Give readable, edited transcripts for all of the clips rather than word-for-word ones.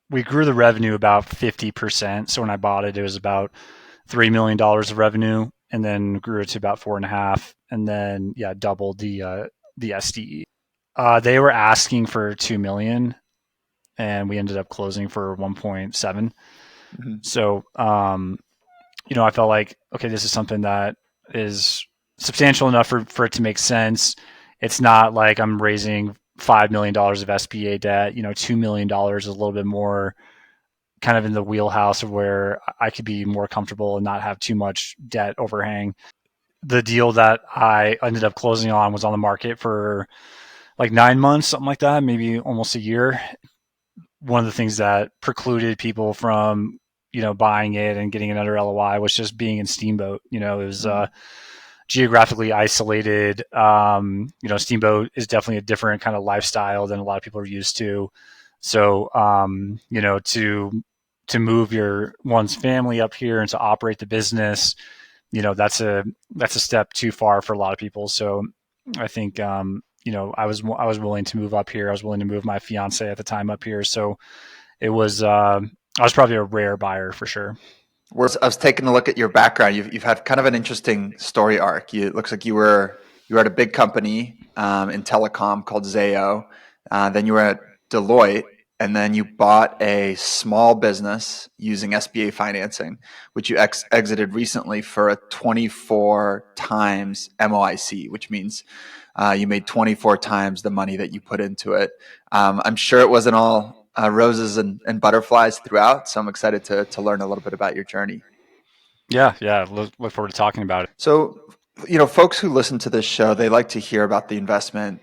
we grew the revenue about 50%. So when I bought it, it was about $3 million of revenue, and then grew it to about 4.5, and then yeah, doubled the SDE. They were asking for 2 million, and we ended up closing for 1.7. Mhm. So I felt like, okay, this is something that is substantial enough for it to make sense. It's not like I'm raising $5 million of SBA debt. $2 million is a little bit more kind of in the wheelhouse of where I could be more comfortable and not have too much debt overhang. The deal that I ended up closing on was on the market for like 9 months, something like that, maybe almost a year. One of the things that precluded people from buying it and getting another LOI was just being in Steamboat. It was Mhm. geographically isolated. Steamboat is definitely a different kind of lifestyle than a lot of people are used to. So, to move your one's family up here and to operate the business, that's a step too far for a lot of people. So, I think I was willing to move up here. I was willing to move my fiance at the time up here. So it was I was probably a rare buyer for sure. I was taking a look at your background. You've had kind of an interesting story arc. It looks like you were at a big company in telecom called Zayo. Then you were at Deloitte, and then you bought a small business using SBA financing, which you exited recently for a 24 times MOIC, which means you made 24 times the money that you put into it. I'm sure it wasn't all roses and butterflies throughout, so I'm excited to learn a little bit about your journey. Yeah. Look forward to talking about it. So, folks who listen to this show, they like to hear about the investment.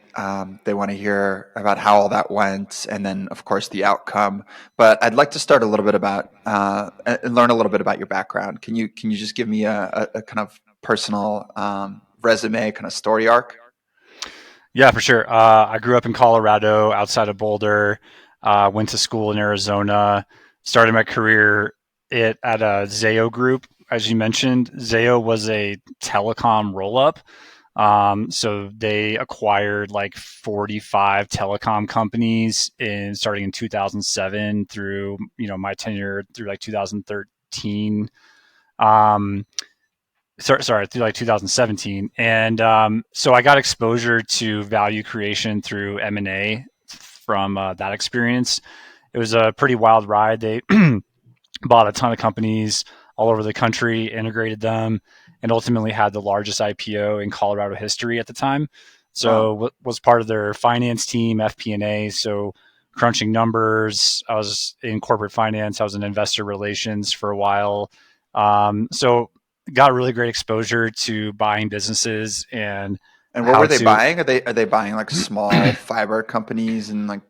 They want to hear about how all that went, and then, of course, the outcome. But I'd like to start a little bit about and learn a little bit about your background. Can you just give me a kind of personal resume, kind of story arc? Yeah, for sure. I grew up in Colorado, outside of Boulder. Went to school in Arizona. Started my career at a Zayo Group, as you mentioned. Zayo was a telecom roll up. So they acquired like 45 telecom companies in starting in 2007 through my tenure through like 2013. Um, sorry, through like 2017, and so I got exposure to value creation through M&A from that experience. It was a pretty wild ride. They bought a ton of companies all over the country, integrated them, and ultimately had the largest IPO in Colorado history at the time. Wow. So was part of their finance team, FP&A. So crunching numbers. I was in corporate finance. I was in investor relations for a while. So got really great exposure to buying businesses and And what how were they to. buying? Are they buying like small fiber companies in like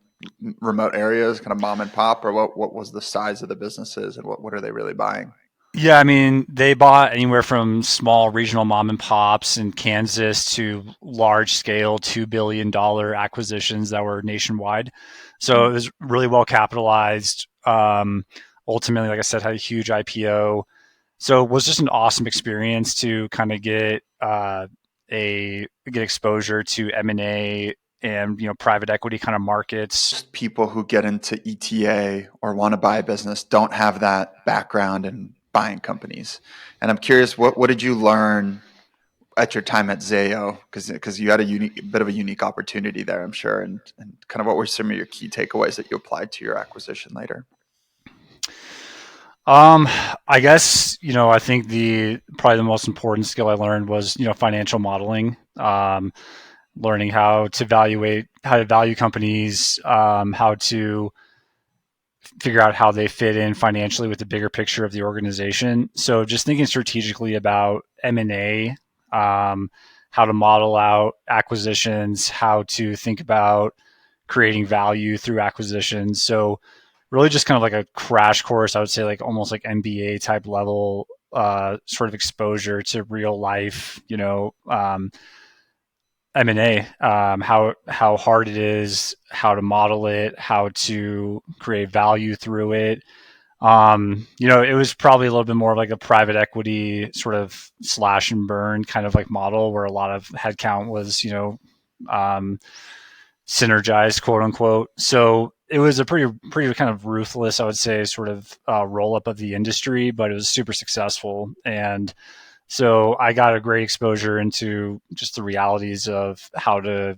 remote areas, kind of mom and pop, or what was the size of the businesses, and what are they really buying? Yeah, I mean, they bought anywhere from small regional mom and pops in Kansas to large scale $2 billion acquisitions that were nationwide. So Mm. it was really well capitalized. Ultimately, like I said, had a huge IPO. So it was just an awesome experience to kind of get exposure to M&A and private equity kind of markets. Most people who get into ETA or want to buy a business don't have that background in buying companies. And I'm curious, what did you learn at your time at Zayo? Because you had bit of a unique opportunity there, I'm sure. And kind of what were some of your key takeaways that you applied to your acquisition later? Um, I guess I think the probably the most important skill I learned was financial modeling. Learning how to value companies, how to figure out how they fit in financially with the bigger picture of the organization. So just thinking strategically about M&A, how to model out acquisitions, how to think about creating value through acquisitions. So really just kind of like a crash course, I would say, like almost like MBA type level sort of exposure to real life, M&A, how hard it is, how to model it, how to create value through it. It was probably a little bit more of like a private equity sort of slash and burn kind of like model where a lot of headcount was, um, synergized, quote unquote. So it was a pretty kind of ruthless, I would say, sort of roll up of the industry, but it was super successful. And so I got a great exposure into just the realities of how to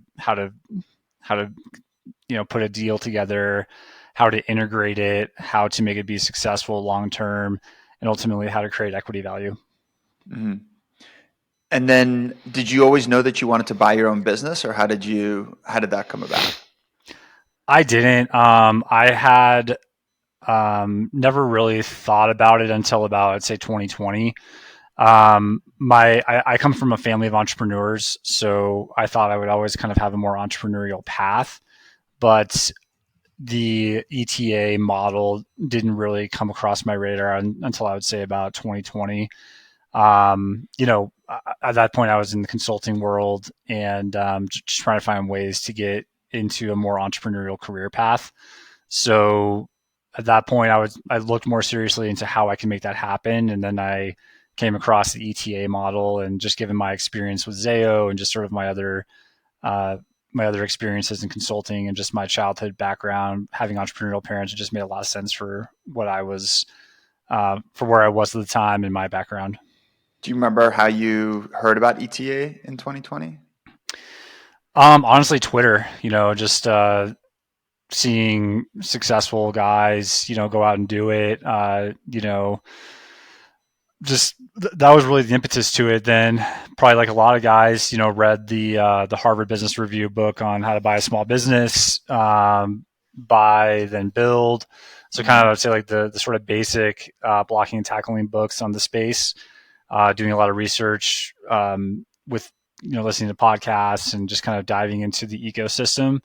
put a deal together, how to integrate it, how to make it be successful long term, and ultimately how to create equity value. Mhm. And then, did you always know that you wanted to buy your own business, or how did that come about? I didn't. I had never really thought about it until about, I'd say, 2020. I come from a family of entrepreneurs, so I thought I would always kind of have a more entrepreneurial path. But the ETA model didn't really come across my radar until I would say about 2020. At that point, I was in the consulting world and just trying to find ways to get into a more entrepreneurial career path. So at that point, I looked more seriously into how I can make that happen, and then I came across the ETA model, and just given my experience with Zayo and just sort of uh, my other experiences in consulting and just my childhood background, having entrepreneurial parents, it just made a lot of sense for what I was for where I was at the time in my background. Do you remember how you heard about ETA in 2020? Honestly, Twitter, just seeing successful guys, go out and do it. That was really the impetus to it. Then probably like a lot of guys, read the Harvard Business Review book on how to buy a small business, buy then build. So kind of Mhm. I'd say like the sort of basic blocking and tackling books on the space. Doing a lot of research with listening to podcasts and just kind of diving into the ecosystem,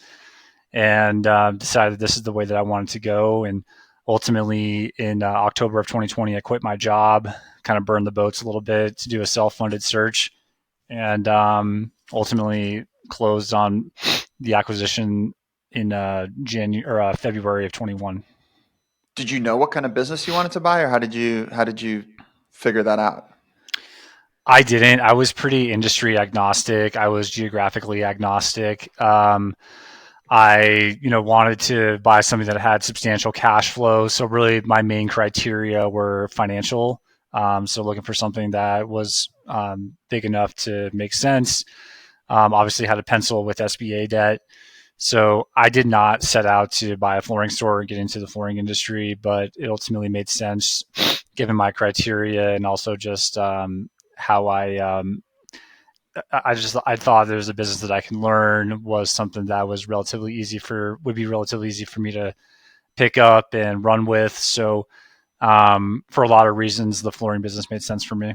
and decided this is the way that I wanted to go. And ultimately, in October of 2020, I quit my job, kind of burned the boats a little bit to do a self-funded search, and ultimately closed on the acquisition in January or February of 21. Did you know what kind of business you wanted to buy, or how did you figure that out? I didn't. I was pretty industry agnostic. I was geographically agnostic. I, wanted to buy something that had substantial cash flow. So really, my main criteria were financial. So looking for something that was big enough to make sense. Obviously, had a pencil with SBA debt. So I did not set out to buy a flooring store and get into the flooring industry, but it ultimately made sense given my criteria and also just how I thought there was a business that I can learn, was something that was would be relatively easy for me to pick up and run with. So for a lot of reasons, the flooring business made sense for me.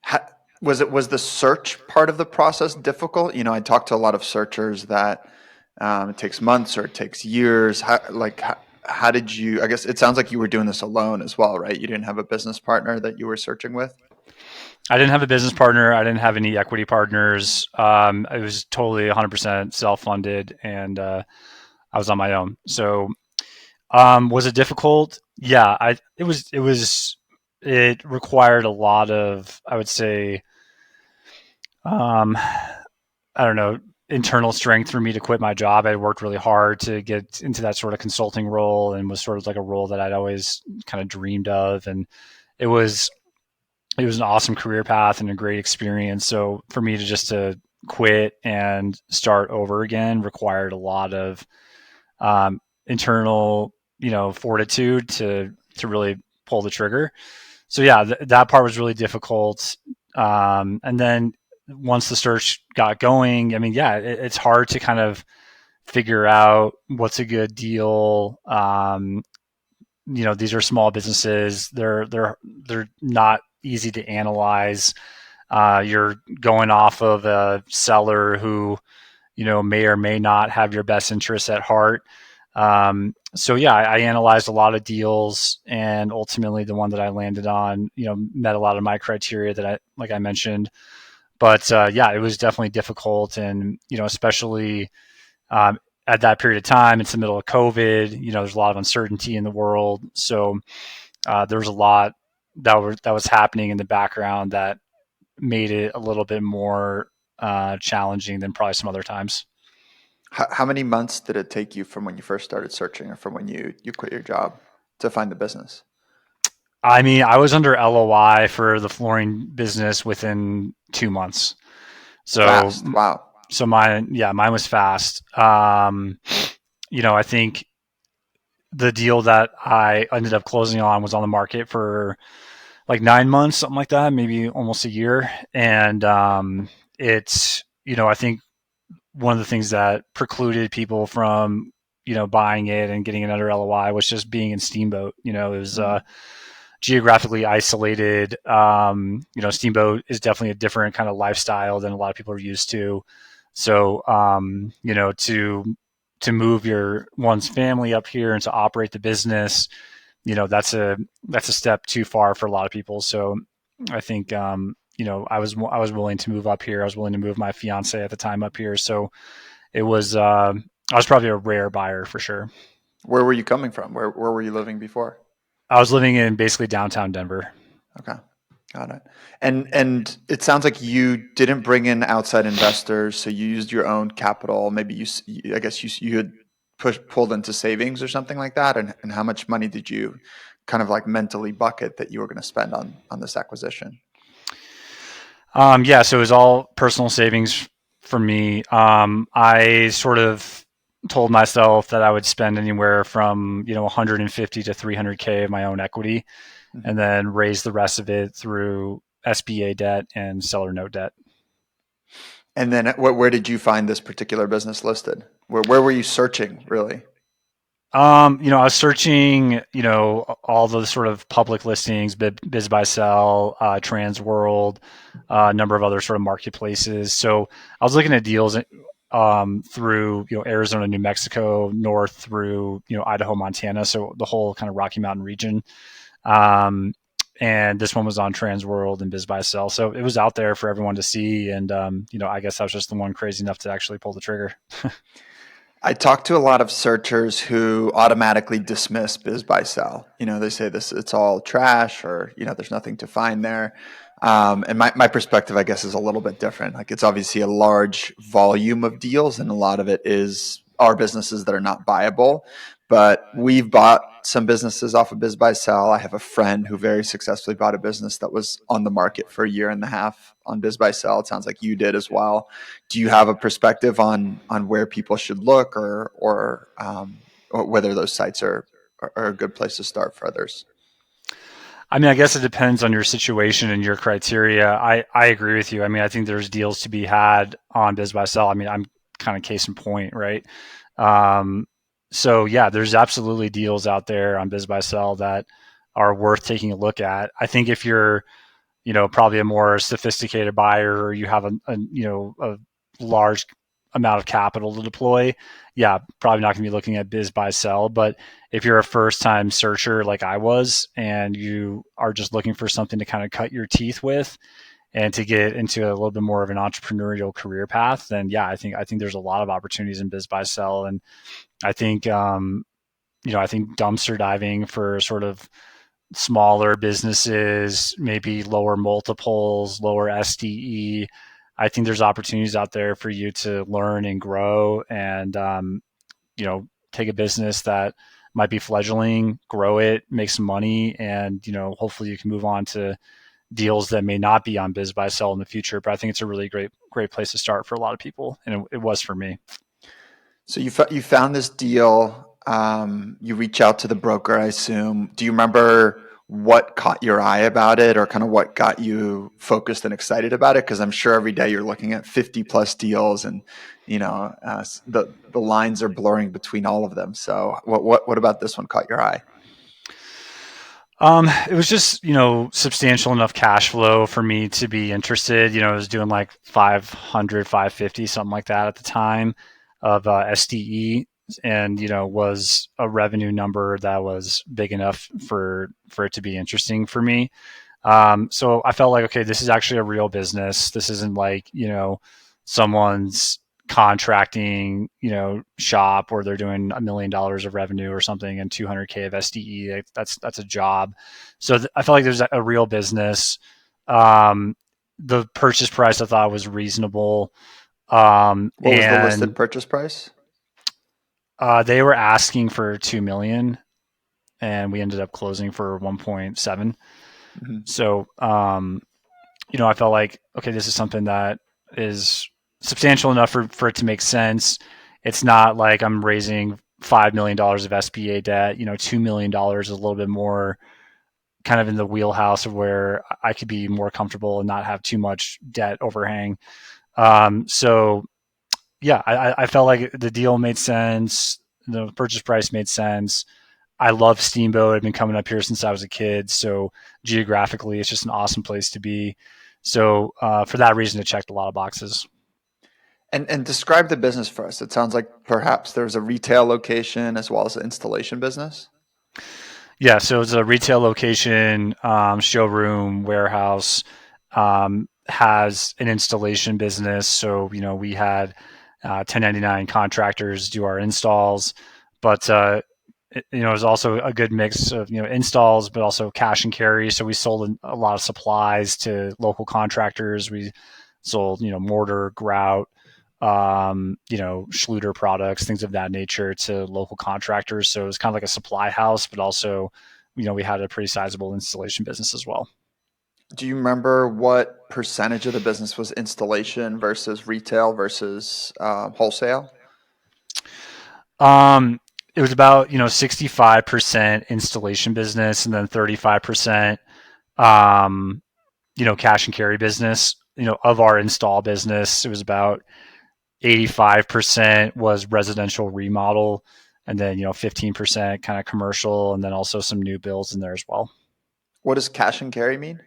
How, was the search part of the process difficult? I talked to a lot of searchers that it takes months or it takes years. How did you? I guess it sounds like you were doing this alone as well, right? You didn't have a business partner that you were searching with. I didn't have a business partner. I didn't have any equity partners. It was totally 100% self-funded, and I was on my own. So was it difficult? Yeah, it required a lot of, I would say, um, I don't know, internal strength for me to quit my job. I worked really hard to get into that sort of consulting role, and was sort of like a role that I'd always kind of dreamed of. And it was it was an awesome career path and a great experience. So for me to just to quit and start over again required a lot of internal, fortitude to really pull the trigger. So yeah, that part was really difficult. And then once the search got going, I mean, yeah, it's hard to kind of figure out what's a good deal. These are small businesses. They're not easy to analyze. You're going off of a seller who may or may not have your best interests at heart. So yeah, I analyzed a lot of deals, and ultimately the one that I landed on, met a lot of my criteria that like I mentioned. But yeah, it was definitely difficult, and especially um, at that period of time, it's the middle of COVID. There's a lot of uncertainty in the world, so there was a lot that was happening in the background that made it a little bit more challenging than probably some other times. How many months did it take you from when you first started searching or from when you quit your job to find the business? I mean, I was under LOI for the flooring business within 2 months. So, Fast. Wow. so mine was fast. I think the deal that I ended up closing on was on the market for like 9 months, something like that, maybe almost a year. And I think one of the things that precluded people from, buying it and getting another LOI was just being in Steamboat. It was Mm. geographically isolated. Steamboat is definitely a different kind of lifestyle than a lot of people are used to. So, to move your one's family up here and to operate the business, that's a step too far for a lot of people. So, I think I was willing to move up here. I was willing to move my fiance at the time up here. So it was I was probably a rare buyer for sure. Where were you coming from? Where were you living before? I was living in basically downtown Denver. Okay. Got it. And it sounds like you didn't bring in outside investors, so you used your own capital. Maybe I guess you had pulled into savings or something like that. And how much money did you kind of like mentally bucket that you were going to spend on this acquisition? Yeah, so it was all personal savings for me. I sort of told myself that I would spend anywhere from 150 to 300K of my own equity, Mhm. and then raise the rest of it through SBA debt and seller note debt. And then where did you find this particular business listed? Where were you searching really? I was searching, all the sort of public listings, Biz Buy Sell, Trans World, a number of other sort of marketplaces. So I was looking at deals through, Arizona, New Mexico, north through, Idaho, Montana. So the whole kind of Rocky Mountain region. Um, and this one was on Trans World and Biz Buy Sell. So it was out there for everyone to see. And, I guess I was just the one crazy enough to actually pull the trigger. I talk to a lot of searchers who automatically dismiss Biz by Sell. They say this it's all trash, or there's nothing to find there. And my perspective, I guess, is a little bit different. Like it's obviously a large volume of deals, and a lot of it are businesses that are not viable. But we've bought some businesses off of Biz by Sell. I have a friend who very successfully bought a business that was on the market for a year and a half on Biz by Sell. It sounds like you did as well. Do you have a perspective on where people should look, or whether those sites are a good place to start for others? I mean, I guess it depends on your situation and your criteria. I agree with you. I mean, I think there's deals to be had on Biz Buy Sell. I mean, I'm kind of case in point, right? Um, so yeah, there's absolutely deals out there on Biz Buy Sell that are worth taking a look at. I think if you're, probably a more sophisticated buyer, or you have a large amount of capital to deploy, yeah, probably not going to be looking at Biz Buy Sell. But if you're a first time searcher like I was, and you are just looking for something to kind of cut your teeth with and to get into a little bit more of an entrepreneurial career path, then yeah, I think there's a lot of opportunities in Biz Buy Sell. And I think I think dumpster diving for sort of smaller businesses, maybe lower multiples, lower SDE. I think there's opportunities out there for you to learn and grow, and take a business that might be fledgling, grow it, make some money, and hopefully you can move on to deals that may not be on Biz Buy Sell in the future. But I think it's a really great place to start for a lot of people, and it was for me. So you found this deal. You reach out to the broker, I assume. Do you remember what caught your eye about it, or kind of what got you focused and excited about it? Because I'm sure every day you're looking at 50 plus deals, and the lines are blurring between all of them. So what about this one caught your eye? It was just, substantial enough cash flow for me to be interested. I was doing like 500, 550, something like that at the time of SDE, and, was a revenue number that was big enough for it to be interesting for me. So I felt like, okay, this is actually a real business. This isn't like, someone's contracting, shop where they're doing $1 million of revenue or something and 200K of SDE. That's a job. So I felt like there's a real business. Um, the purchase price I thought was reasonable. What was the listed And purchase price? They were asking for 2 million, and we ended up closing for 1.7. Mhm. So, I felt like, okay, this is something that is substantial enough for it to make sense. It's not like I'm raising $5 million of SBA debt. $2 million is a little bit more kind of in the wheelhouse of where I could be more comfortable and not have too much debt overhang. So yeah, I felt like the deal made sense. The purchase price made sense. I love Steamboat. I've been coming up here since I was a kid. So geographically, it's just an awesome place to be. So for that reason, it checked a lot of boxes. And describe the business for us. It sounds like perhaps there's a retail location as well as an installation business. Yeah, so it's a retail location, showroom, warehouse, has an installation business. So, we had 1099 contractors do our installs, but, it was also a good mix of, installs, but also cash and carry. So we sold a lot of supplies to local contractors. We sold, mortar, grout, Schluter products, things of that nature to local contractors. So it was kind of like a supply house, but also, we had a pretty sizable installation business as well. Do you remember what percentage of the business was installation versus retail versus wholesale? It was about, 65% installation business and then 35%, um, cash and carry business. Of our install business, it was about 85% was residential remodel, and then 15% kind of commercial, and then also some new builds in there as well. What does cash and carry mean?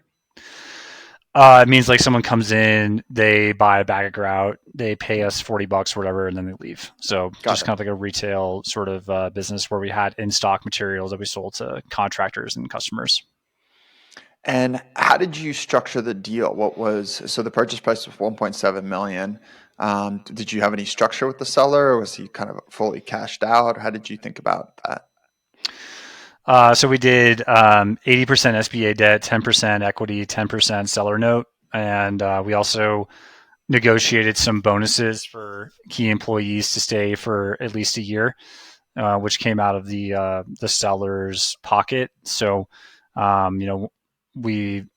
It means like someone comes in, they buy a bag of grout, they pay us $40 or whatever, and then they leave. So Got just it. kind of like a retail sort of business where we had in stock materials that we sold to contractors and customers. And how did you structure the deal? So the purchase price was 1.7 million. Did you have any structure with the seller, or was he kind of fully cashed out? How did you think about that? So we did 80% SBA debt, 10% equity, 10% seller note, and we also negotiated some bonuses for key employees to stay for at least a year, which came out of the seller's pocket. So, um, you know,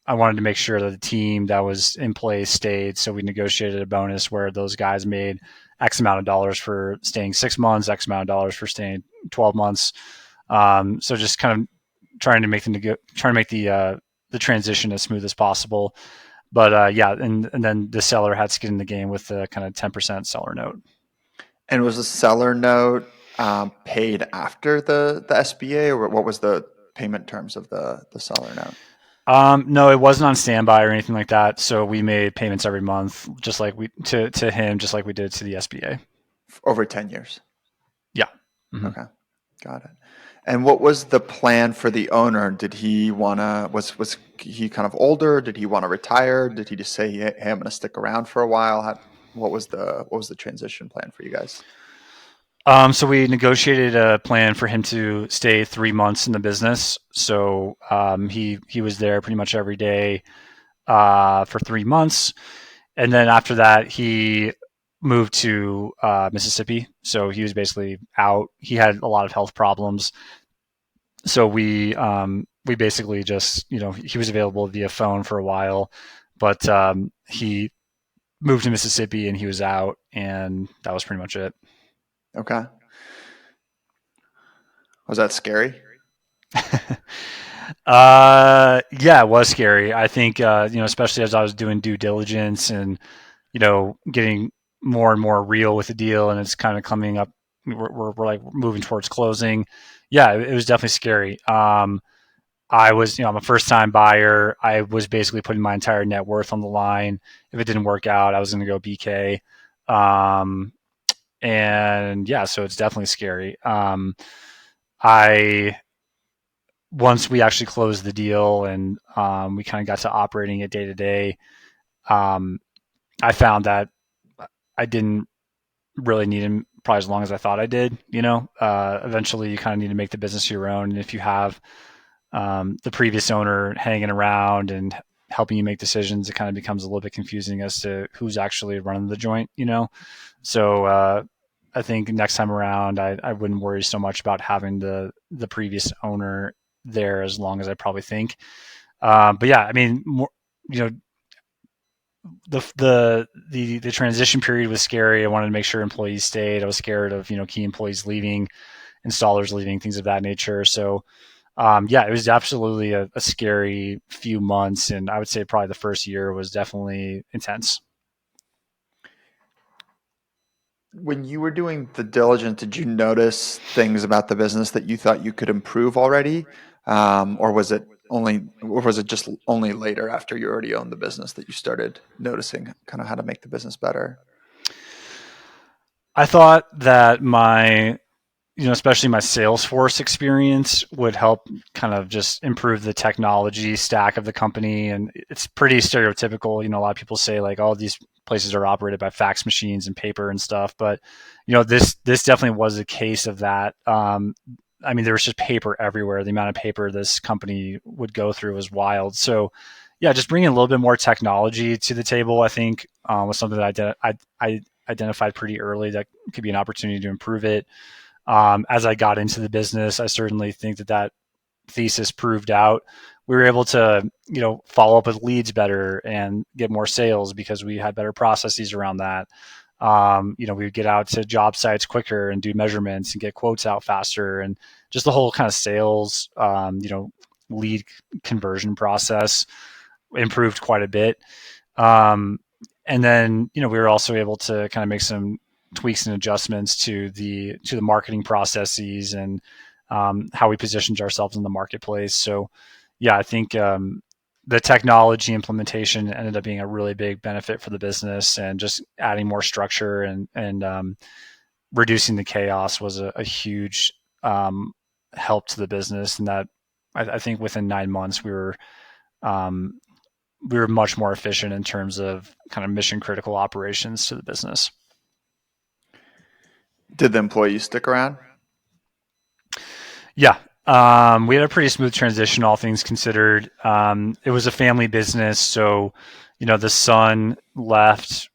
I wanted to make sure that the team that was in place stayed. So we negotiated a bonus where those guys made X amount of dollars for staying 6 months, X amount of dollars for staying 12 months. So just kind of trying to make the transition as smooth as possible. But yeah, and then the seller had skin in the game with the kind of 10% seller note. And was the seller note paid after the SBA, or what was the payment terms of the seller note? No, it wasn't on standby or anything like that. So we made payments every month, just like we to him, just like we did to the SBA. Over 10 years. Yeah. Hmm. Okay, got it. And what was the plan for the owner? Did he wanna was he kind of older? Did he want to retire? Did he just say, "Hey, I'm going to stick around for a while"? What was the transition plan for you guys? So we negotiated a plan for him to stay 3 months in the business. So he was there pretty much every day for 3 months, and then after that he moved to Mississippi. So he was basically out. He had a lot of health problems. So we basically just he was available via phone for a while, but he moved to Mississippi and he was out, and that was pretty much it. Okay. Was that scary? Yeah, it was scary. I think especially as I was doing due diligence and getting more and more real with the deal, and it's kind of coming up. We're like moving towards closing. Yeah, it was definitely scary. I was, I'm a first time buyer. I was basically putting my entire net worth on the line. If it didn't work out, I was going to go BK. Um, and yeah, so it's definitely scary. I Once we actually closed the deal and we kind of got to operating it day to day, um, I found that I didn't really need him probably as long as I thought I did. Eventually you kind of need to make the business your own, and if you have the previous owner hanging around and helping you make decisions, it kind of becomes a little bit confusing as to who's actually running the joint. So I think next time around, I wouldn't worry so much about having the previous owner there as long as I probably think. But yeah, I mean, more, you know, the transition period was scary. I wanted to make sure employees stayed. I was scared of key employees leaving, installers leaving, things of that nature. So yeah, it was absolutely a scary few months, and I would say probably the first year was definitely intense. When you were doing the diligence, did you notice things about the business that you thought you could improve already, or was it just only later after you already owned the business that you started noticing kind of how to make the business better? I thought that my especially my Salesforce experience would help kind of just improve the technology stack of the company. And it's pretty stereotypical. A lot of people say like, all these places are operated by fax machines and paper and stuff. But, this definitely was a case of that. I mean, there was just paper everywhere. The amount of paper this company would go through was wild. So, yeah, just bringing a little bit more technology to the table, I think, was something that I identified pretty early that could be an opportunity to improve it. As I got into the business, I certainly think that thesis proved out. We were able to, follow up with leads better and get more sales because we had better processes around that. We would get out to job sites quicker and do measurements and get quotes out faster, and just the whole kind of sales, lead conversion process improved quite a bit. Um, and then we were also able to kind of make some tweaks and adjustments to the marketing processes and how we positioned ourselves in the marketplace. So yeah, I think the technology implementation ended up being a really big benefit for the business, and just adding more structure and reducing the chaos was a huge um, help to the business. And that I think within 9 months um, we were much more efficient in terms of kind of mission critical operations to the business. Did the employees stick around? Yeah. We had a pretty smooth transition, all things considered. It was a family business, so the son left,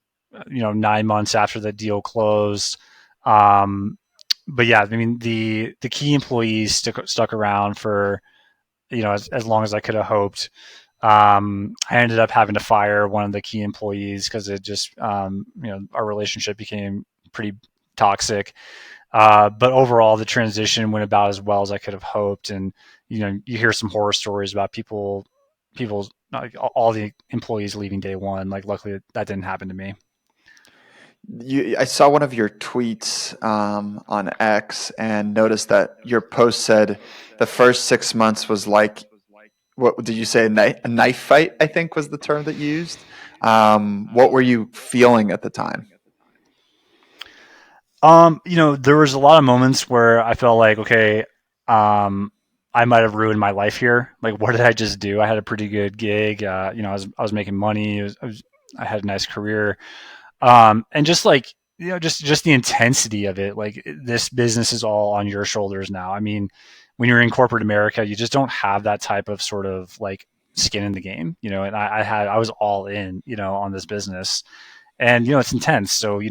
9 months after the deal closed. Um, but yeah, I mean the key employees stuck around for as long as I could have hoped. I ended up having to fire one of the key employees because it just our relationship became pretty toxic. But overall, the transition went about as well as I could have hoped. And you hear some horror stories about people, like all the employees leaving day one. Like, luckily, that didn't happen to me. I saw one of your tweets on X and noticed that your post said the first 6 months was like, what did you say? A knife fight, I think was the term that you used. What were you feeling at the time? There was a lot of moments where I felt like, okay, um, I might have ruined my life here. Like, what did I just do? I had a pretty good gig. I was making money. I had a nice career. And just like just the intensity of it, like this business is all on your shoulders now. I mean, when you're in corporate America, you just don't have that type of sort of like skin in the game, and I was all in, on this business. And it's intense. So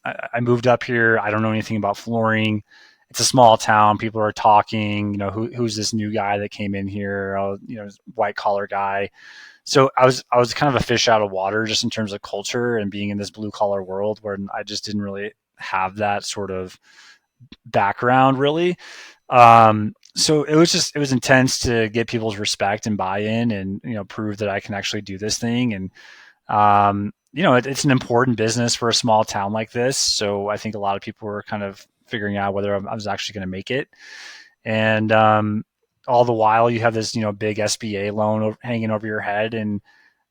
I moved up here. I don't know anything about flooring. It's a small town. People are talking. Who's this new guy that came in here? Oh, white collar guy. So I was kind of a fish out of water just in terms of culture and being in this blue collar world where I just didn't really have that sort of background really. So it was intense to get people's respect and buy in, and prove that I can actually do this thing. And it's an important business for a small town like this. So I think a lot of people were kind of figuring out whether I was actually going to make it. And all the while, you have this big SBA loan hanging over your head, and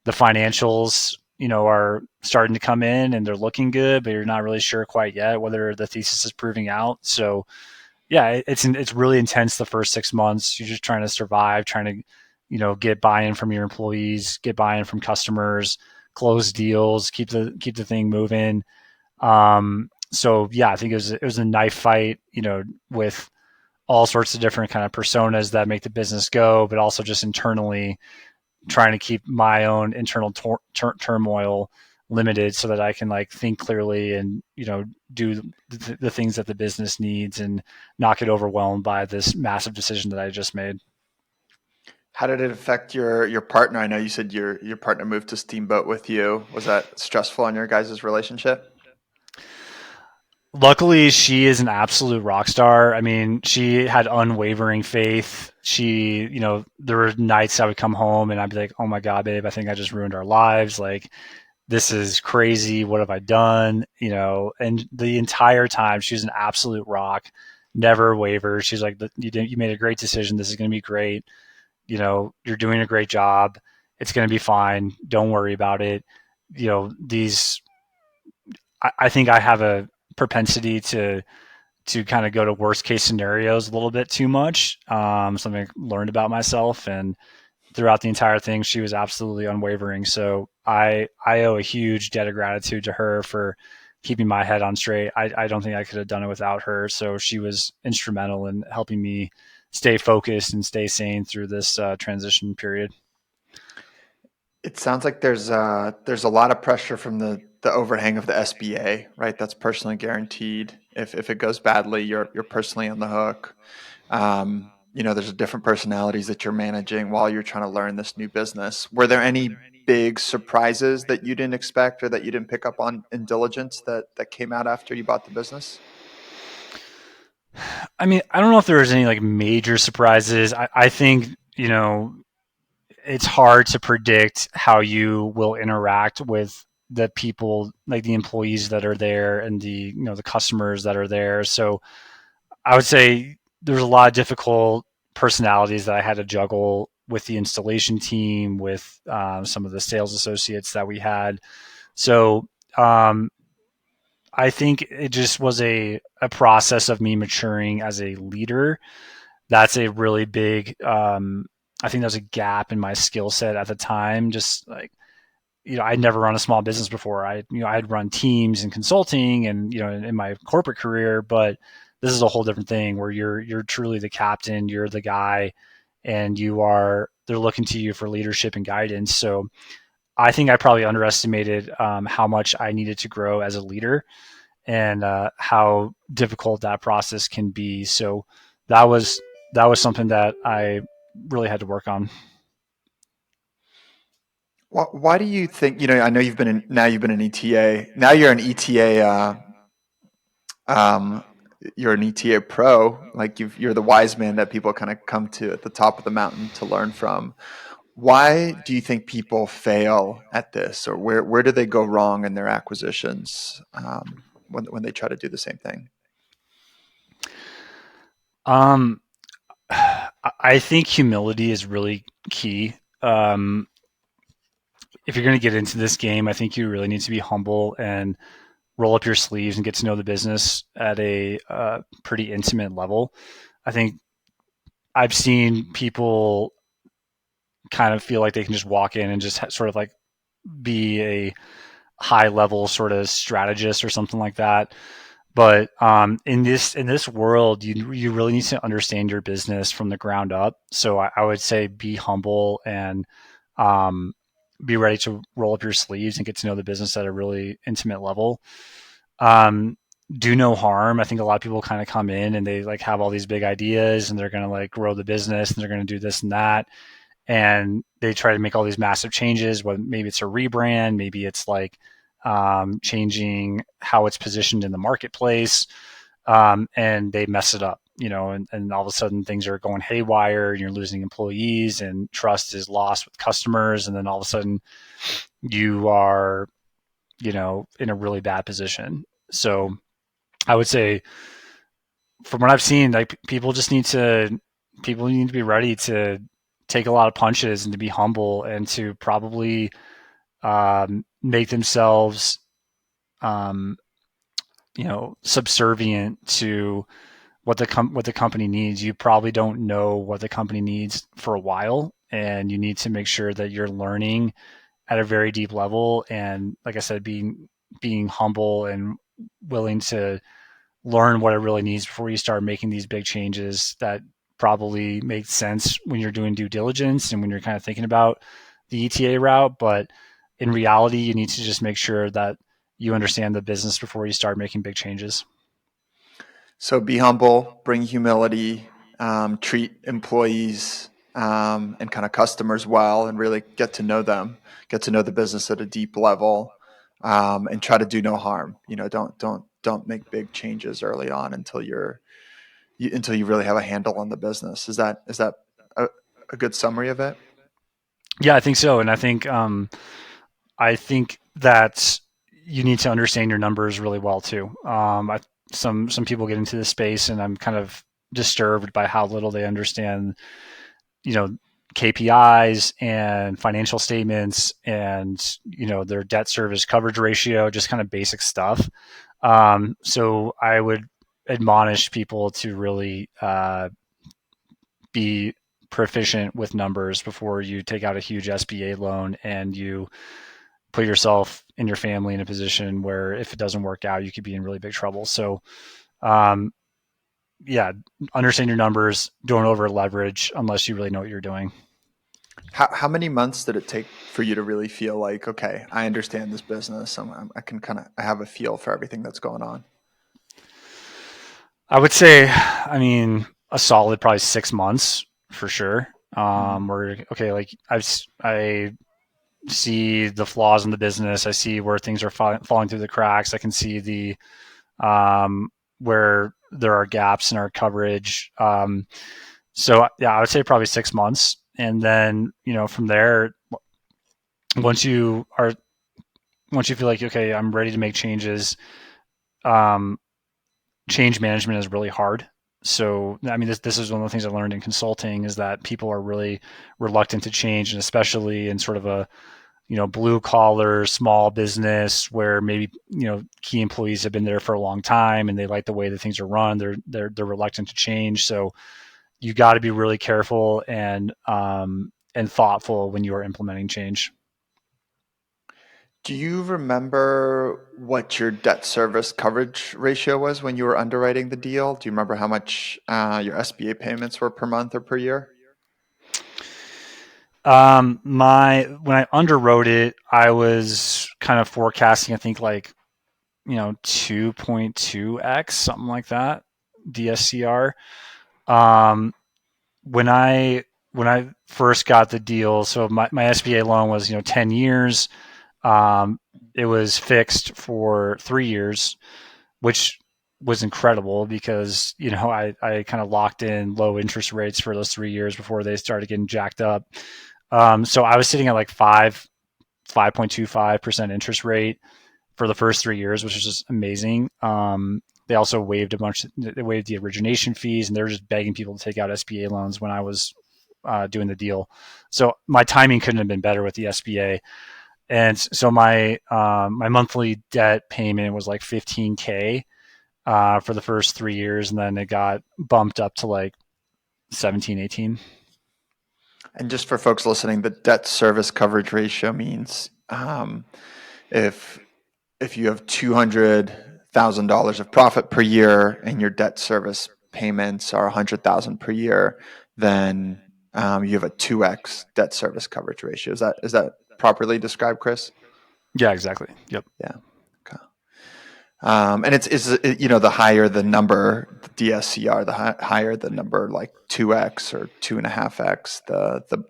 the financials are starting to come in and they're looking good, but you're not really sure quite yet whether the thesis is proving out. So yeah, it's really intense the first 6 months. You're just trying to survive, trying to get buy-in from your employees, get buy-in from customers, close deals, keep the thing moving. So yeah, I think it was a knife fight, with all sorts of different kind of personas that make the business go, but also just internally trying to keep my own internal turmoil limited so that I can like think clearly and do the things that the business needs and not get overwhelmed by this massive decision that I just made. How did it affect your partner? I know you said your partner moved to Steamboat with you. Was that stressful on your guys' relationship? Luckily, she is an absolute rock star. I mean, she had unwavering faith. There were nights I would come home and I'd be like, "Oh my god, babe, I think I just ruined our lives. Like, this is crazy. What have I done?" And the entire time, she was an absolute rock. Never wavered. She's like, "You made a great decision. This is going to be great. You're doing a great job. It's going to be fine. Don't worry about it." These I think I have a propensity to kind of go to worst case scenarios a little bit too much. Something I learned about myself, and throughout the entire thing, she was absolutely unwavering. So I owe a huge debt of gratitude to her for keeping my head on straight. I don't think I could have done it without her. So she was instrumental in helping me stay focused and stay sane through this transition period. It sounds like there's a lot of pressure from the overhang of the SBA, right? That's personally guaranteed. If it goes badly, you're personally on the hook. There's different personalities that you're managing while you're trying to learn this new business. Were there any big surprises that you didn't expect or that you didn't pick up on in diligence that came out after you bought the business? I mean, I don't know if there was any like major surprises. I think, it's hard to predict how you will interact with the people, like the employees that are there and the customers that are there. So I would say there's a lot of difficult personalities that I had to juggle with the installation team, with some of the sales associates that we had. So um, I think it just was a process of me maturing as a leader. That's a really big, I think there's a gap in my skill set at the time. Just like, I'd never run a small business before. I'd run teams and consulting and, in my corporate career, but this is a whole different thing where you're truly the captain, you're the guy, and they're looking to you for leadership and guidance. So I think I probably underestimated how much I needed to grow as a leader and how difficult that process can be. So that was that was something that I really had to work on. Why do you think, I know you've been an ETA. Now you're an ETA, um, you're an ETA pro. Like you're the wise man that people kind of come to at the top of the mountain to learn from. Why do you think people fail at this, or where do they go wrong in their acquisitions when they try to do the same thing? Um, I think humility is really key. If you're going to get into this game, I think you really need to be humble and roll up your sleeves and get to know the business at a pretty intimate level. I think I've seen people kind of feel like they can just walk in and just sort of like be a high level sort of strategist or something like that. But in this world, you really need to understand your business from the ground up. So I would say be humble and um, be ready to roll up your sleeves and get to know the business at a really intimate level. Um, do no harm. I think a lot of people kind of come in and they like have all these big ideas and they're going to like grow the business and they're going to do this and that, and they try to make all these massive changes. Whether maybe it's a rebrand, maybe it's like changing how it's positioned in the marketplace, and they mess it up. And all of a sudden things are going haywire, and you're losing employees, and trust is lost with customers, and then all of a sudden you are, in a really bad position. So I would say, from what I've seen, like people need to be ready to take a lot of punches and to be humble and to probably make themselves um, subservient to what the company needs. You probably don't know what the company needs for a while, and you need to make sure that you're learning at a very deep level. And like I said, being humble and willing to learn what it really needs before you start making these big changes that probably make sense when you're doing due diligence and when you're kind of thinking about the ETA route. But in reality, you need to just make sure that you understand the business before you start making big changes. So be humble, bring humility, treat employees and kind of customers well, and really get to know them, get to know the business at a deep level, and try to do no harm. Don't make big changes early on until you really have a handle on the business. Is that a, a good summary of it? Yeah, I think so, and I think that you need to understand your numbers really well too. Some people get into this space, and I'm kind of disturbed by how little they understand, you know, KPIs and financial statements, and their debt service coverage ratio, just kind of basic stuff. So I would admonish people to really be proficient with numbers before you take out a huge SBA loan and you put yourself and your family in a position where if it doesn't work out, you could be in really big trouble. So, um, yeah, understand your numbers. Don't over leverage unless you really know what you're doing. How many months did it take for you to really feel like, okay, I understand this business. I can I have a feel for everything that's going on. I would say, I mean, a solid probably 6 months for sure. Hmm. Where okay, like I see the flaws in the business. I see where things are falling through the cracks. I can see the where there are gaps in our coverage. So yeah, I would say probably 6 months, and then from there, once you are once you feel like okay, I'm ready to make changes. Um, Change management is really hard. So I mean, this is one of the things I learned in consulting is that people are really reluctant to change, and especially in sort of a blue collar small business where maybe key employees have been there for a long time and they like the way that things are run. They're reluctant to change. So you got to be really careful and thoughtful when you are implementing change. Do you remember what your debt service coverage ratio was when you were underwriting the deal? Do you remember how much your SBA payments were per month or per year? My When I underwrote it, I was kind of forecasting, I think like 2.2x, something like that, DSCR. Um, when I when I first got the deal, so my SBA loan was 10 years. Um, it was fixed for 3 years, which was incredible because I kind of locked in low interest rates for those 3 years before they started getting jacked up. So I was sitting at like 5.25% interest rate for the first 3 years, which is just amazing. They also waived a bunch. They waived the origination fees, and they were just begging people to take out SBA loans when I was doing the deal. So my timing couldn't have been better with the SBA. And so my monthly debt payment was like 15K for the first 3 years, and then it got bumped up to like 17, 18. And just for folks listening, the debt service coverage ratio means if if you have $200,000 of profit per year and your debt service payments are 100,000 per year, then you have a 2x debt service coverage ratio. Is that properly described, Chris? Yeah, exactly. Yep. Yeah. Okay. And the higher the number, the DSCR, higher the number, like 2x or 2.5x,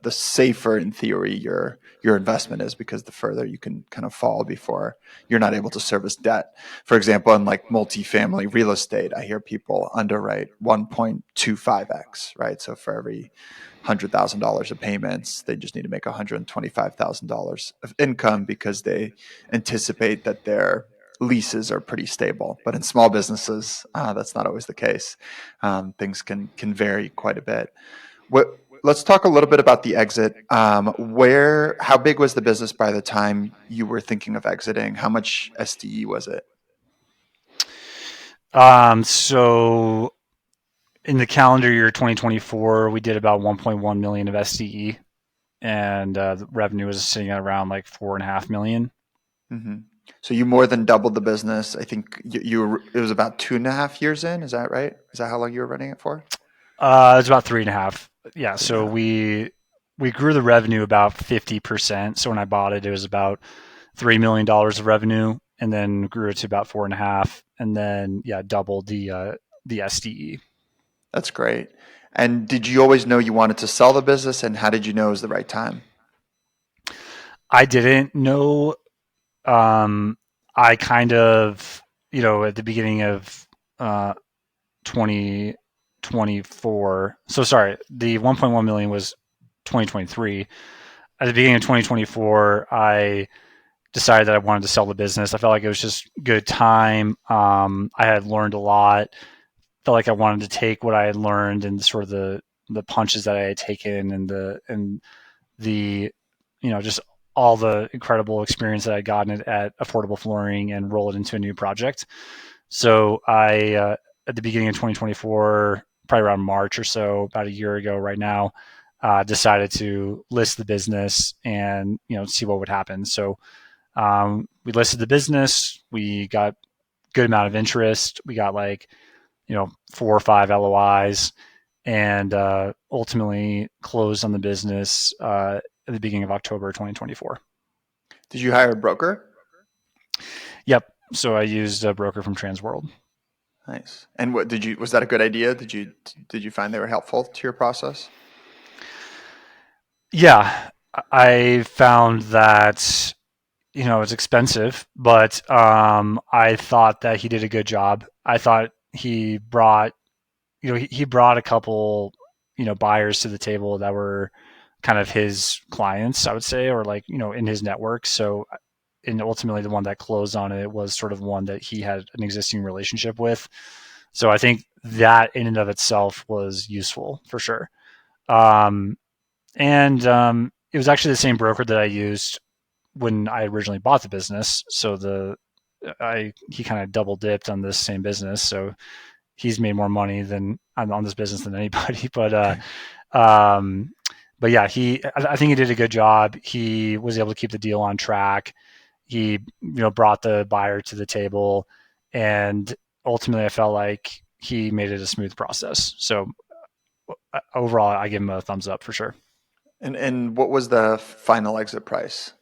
the safer in theory your investment is, because the further you can kind of fall before you're not able to service debt. For example, in like multifamily real estate, I hear people underwrite 1.25x, right? So for every $100,000 of payments, they just need to make $125,000 of income because they anticipate that their leases are pretty stable. But in small businesses, that's not always the case. Things can vary quite a bit. What Let's talk a little bit about the exit. How big was the business by the time you were thinking of exiting? How much SDE was it? So in the calendar year 2024, we did about 1.1 million of SDE, and the revenue was sitting at around like 4.5 million. Hmm. So you more than doubled the business. I think it was about 2.5 years in. Is that right? Is that how long you were running it for? It's about 3.5. Yeah. Three and a So half. we grew the revenue about 50%. So when I bought it, it was about $3 million of revenue, and then grew it to about 4.5, and then doubled the SDE. That's great. And did you always know you wanted to sell the business, and how did you know it was the right time? I didn't know. I kind of, at the beginning of uh, 2024. So sorry, the 1.1 million was 2023. At the beginning of 2024, I decided that I wanted to sell the business. I felt like it was just good time. I had learned a lot. Felt like I wanted to take what I had learned and sort of the punches that I had taken and the just all the incredible experience that I'd gotten at Affordable Flooring and roll it into a new project. So I at the beginning of 2024, probably around March or so, about a year ago right now, decided to list the business and see what would happen. So we listed the business. We got good amount of interest. We got like 4 or 5 LOIs, and ultimately closed on the business at the beginning of October 2024. Did you hire a broker? Yep. So I used a broker from Transworld. Nice. And what did you? Was that a good idea? Did you find they were helpful to your process? Yeah, I found that it's expensive, but I thought that he did a good job. I thought he brought he brought a couple buyers to the table that were kind of his clients, I would say, or like in his network. So and ultimately the one that closed on it was sort of one that he had an existing relationship with. So I think that in and of itself was useful for sure. Um, and it was actually the same broker that I used when I originally bought the business. So he kind of double dipped on this same business. So he's made more money than on this business than anybody. Um, but yeah, I think he did a good job. He was able to keep the deal on track. He brought the buyer to the table, and ultimately I felt like he made it a smooth process. So overall, I give him a thumbs up for sure. And what was the final exit price?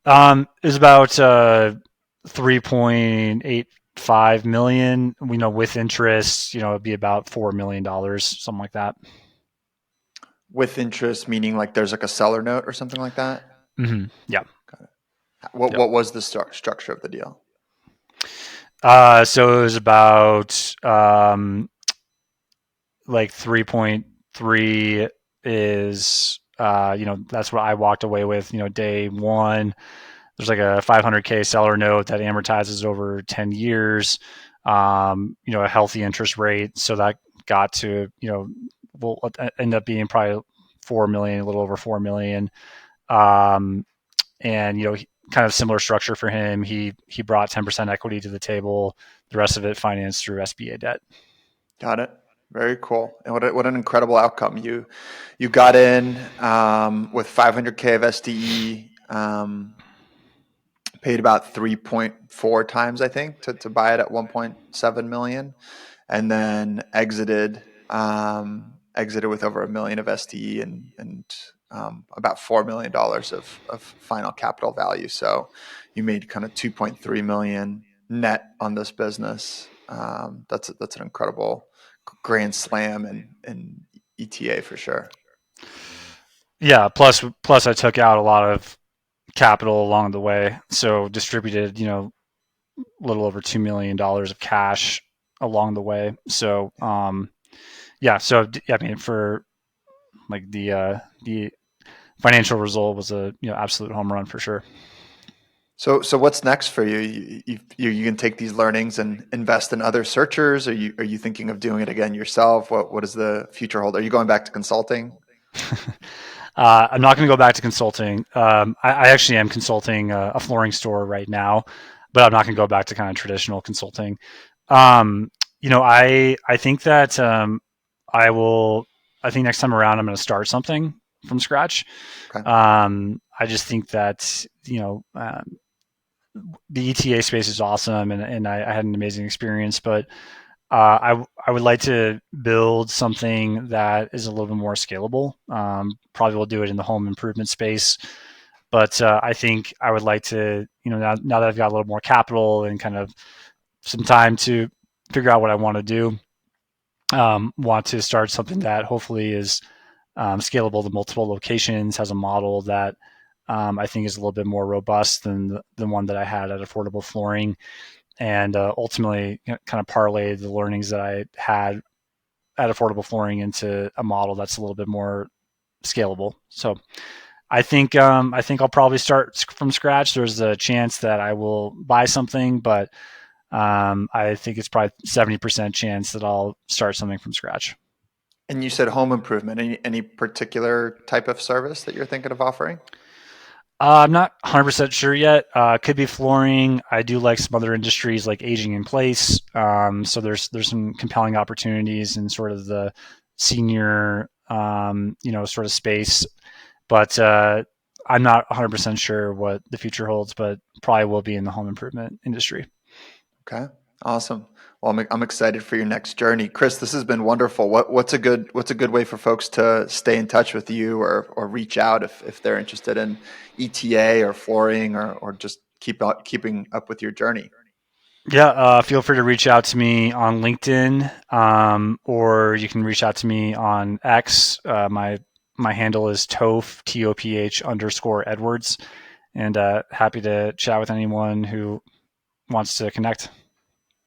It was about 3.85 million. We know with interest, it'd be about $4 million, something like that. With interest, meaning like there's like a seller note or something like that? Yeah. Got it. What Yep. what was the structure of the deal? So it was about like 3.3 is that's what I walked away with. Day one, there's like a 500K seller note that amortizes over 10 years. A healthy interest rate, so that got to will end up being probably 4 million, a little over 4 million. Um, and kind of similar structure for him. He brought 10% equity to the table. The rest of it financed through SBA debt. Got it. Very cool. And what an incredible outcome. You got in with 500K of SDE, paid about 3.4 times, I think, to buy it at 1.7 million, and then exited with over a million of SDE and about $4 million of final capital value. So you made kind of 2.3 million net on this business. That's an incredible grand slam and ETA for sure. Yeah. Plus, I took out a lot of capital along the way, so distributed a little over $2 million of cash along the way. So yeah. So I mean, for like the financial result was a absolute home run for sure. So what's next for you? You can take these learnings and invest in other searchers. Are you thinking of doing it again yourself? What does the future hold? Are you going back to consulting? I'm not going to go back to consulting. I actually am consulting a flooring store right now, but I'm not going to go back to kind of traditional consulting. Um, I think that I will. I think next time around I'm going to start something from scratch. Okay. I just think that the ETA space is awesome, and I had an amazing experience, but I would like to build something that is a little bit more scalable. Probably will do it in the home improvement space. But I think I would like to, now that I've got a little more capital and kind of some time to figure out what I want to do, want to start something that hopefully is scalable to multiple locations, has a model that I think is a little bit more robust than the one that I had at Affordable Flooring, and ultimately kind of parlay the learnings that I had at Affordable Flooring into a model that's a little bit more scalable. So I think I'll probably start from scratch. There's a chance that I will buy something, but I think it's probably 70% chance that I'll start something from scratch. And you said home improvement. Any particular type of service that you're thinking of offering? I'm not 100% sure yet. Could be flooring. I do like some other industries like aging in place. So there's some compelling opportunities in sort of the senior, sort of space. But I'm not 100% sure what the future holds, but probably will be in the home improvement industry. Okay, awesome. Well, I'm excited for your next journey, Chris. This has been wonderful. What's a good way for folks to stay in touch with you or reach out if they're interested in ETA or flooring or just keeping up with your journey? Yeah, feel free to reach out to me on LinkedIn, or you can reach out to me on X. My handle is Toph _Edwards, and happy to chat with anyone who wants to connect.